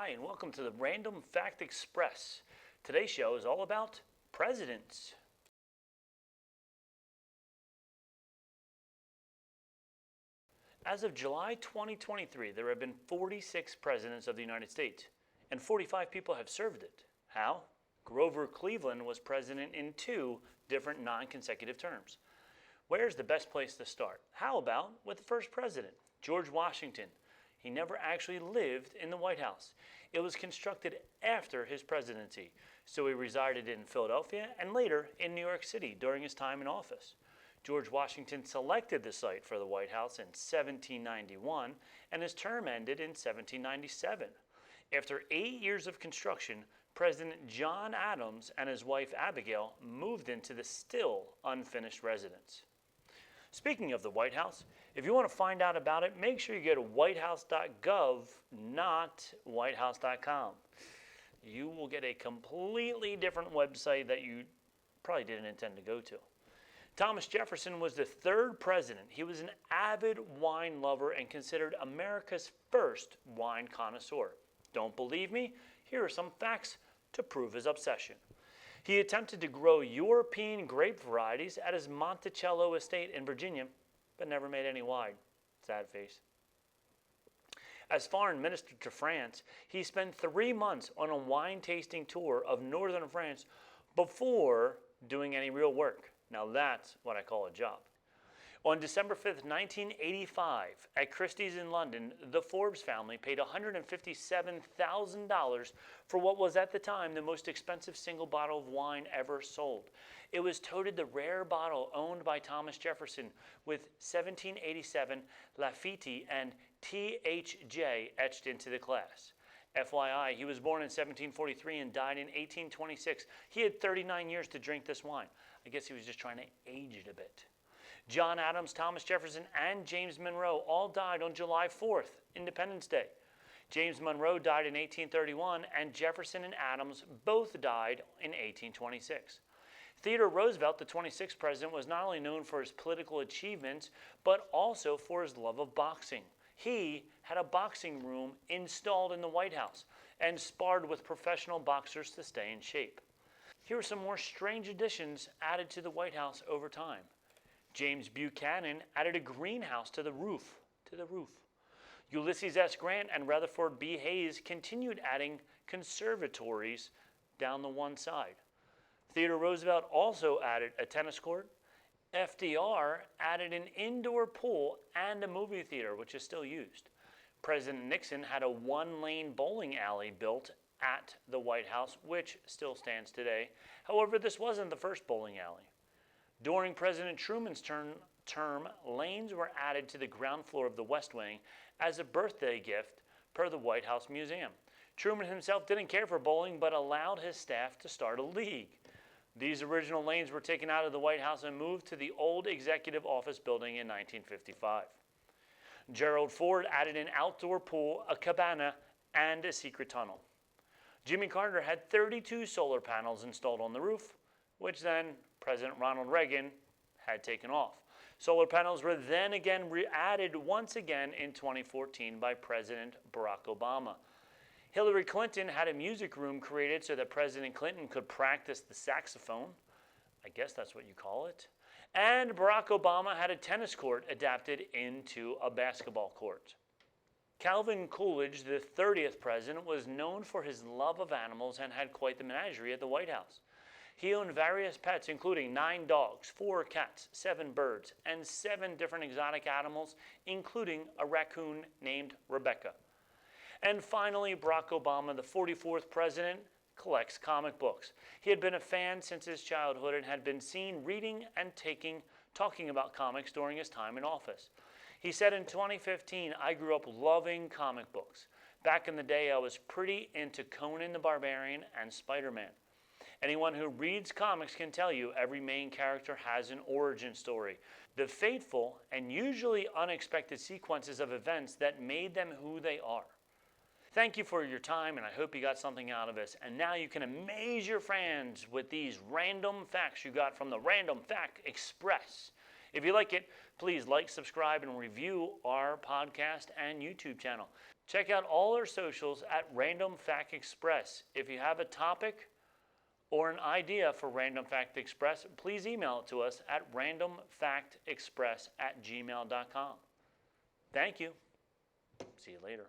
Hi, and welcome to the Random Fact Express. Today's show is all about presidents. As of July 2023, there have been 46 presidents of the United States, and 45 people have served it. How? Grover Cleveland was president in 2 different non-consecutive terms. Where's the best place to start? How about with the first president, George Washington? He never actually lived in the White House. It was constructed after his presidency, so he resided in Philadelphia and later in New York City during his time in office. George Washington selected the site for the White House in 1791, and his term ended in 1797. After 8 years of construction, President John Adams and his wife Abigail moved into the still unfinished residence. Speaking of the White House, if you want to find out about it, make sure you go to whitehouse.gov, not whitehouse.com. You will get a completely different website that you probably didn't intend to go to. Thomas Jefferson was the 3rd president. He was an avid wine lover and considered America's first wine connoisseur. Don't believe me? Here are some facts to prove his obsession. He attempted to grow European grape varieties at his Monticello estate in Virginia, but never made any wine. Sad face. As foreign minister to France, he spent 3 months on a wine tasting tour of northern France before doing any real work. Now that's what I call a job. On December 5th, 1985, at Christie's in London, the Forbes family paid $157,000 for what was at the time the most expensive single bottle of wine ever sold. It was toted the rare bottle owned by Thomas Jefferson with 1787 Lafite and THJ etched into the glass. FYI, he was born in 1743 and died in 1826. He had 39 years to drink this wine. I guess he was just trying to age it a bit. John Adams, Thomas Jefferson, and James Monroe all died on July 4th, Independence Day. James Monroe died in 1831, and Jefferson and Adams both died in 1826. Theodore Roosevelt, the 26th president, was not only known for his political achievements, but also for his love of boxing. He had a boxing room installed in the White House and sparred with professional boxers to stay in shape. Here are some more strange additions added to the White House over time. James Buchanan added a greenhouse to the roof. Ulysses S. Grant and Rutherford B. Hayes continued adding conservatories down the one side. Theodore Roosevelt also added a tennis court. FDR added an indoor pool and a movie theater, which is still used. President Nixon had a 1-lane bowling alley built at the White House, which still stands today. However, this wasn't the first bowling alley. During President Truman's term, lanes were added to the ground floor of the West Wing as a birthday gift per the White House Museum. Truman himself didn't care for bowling, but allowed his staff to start a league. These original lanes were taken out of the White House and moved to the old Executive Office building in 1955. Gerald Ford added an outdoor pool, a cabana, and a secret tunnel. Jimmy Carter had 32 solar panels installed on the roof, which then President Ronald Reagan had taken off. Solar panels were then again added once again in 2014 by President Barack Obama. Hillary Clinton had a music room created so that President Clinton could practice the saxophone. I guess that's what you call it. And Barack Obama had a tennis court adapted into a basketball court. Calvin Coolidge, the 30th president, was known for his love of animals and had quite the menagerie at the White House. He owned various pets, including 9 dogs, 4 cats, 7 birds, and 7 different exotic animals, including a raccoon named Rebecca. And finally, Barack Obama, the 44th president, collects comic books. He had been a fan since his childhood and had been seen reading and talking about comics during his time in office. He said in 2015, "I grew up loving comic books. Back in the day, I was pretty into Conan the Barbarian and Spider-Man. Anyone who reads comics can tell you every main character has an origin story, the fateful and usually unexpected sequences of events that made them who they are." Thank you for your time, and I hope you got something out of this. And now you can amaze your friends with these random facts you got from the Random Fact Express. If you like it, please like, subscribe, and review our podcast and YouTube channel. Check out all our socials at Random Fact Express. If you have a topic or an idea for Random Fact Express, please email it to us at randomfactexpress@gmail.com. Thank you. See you later.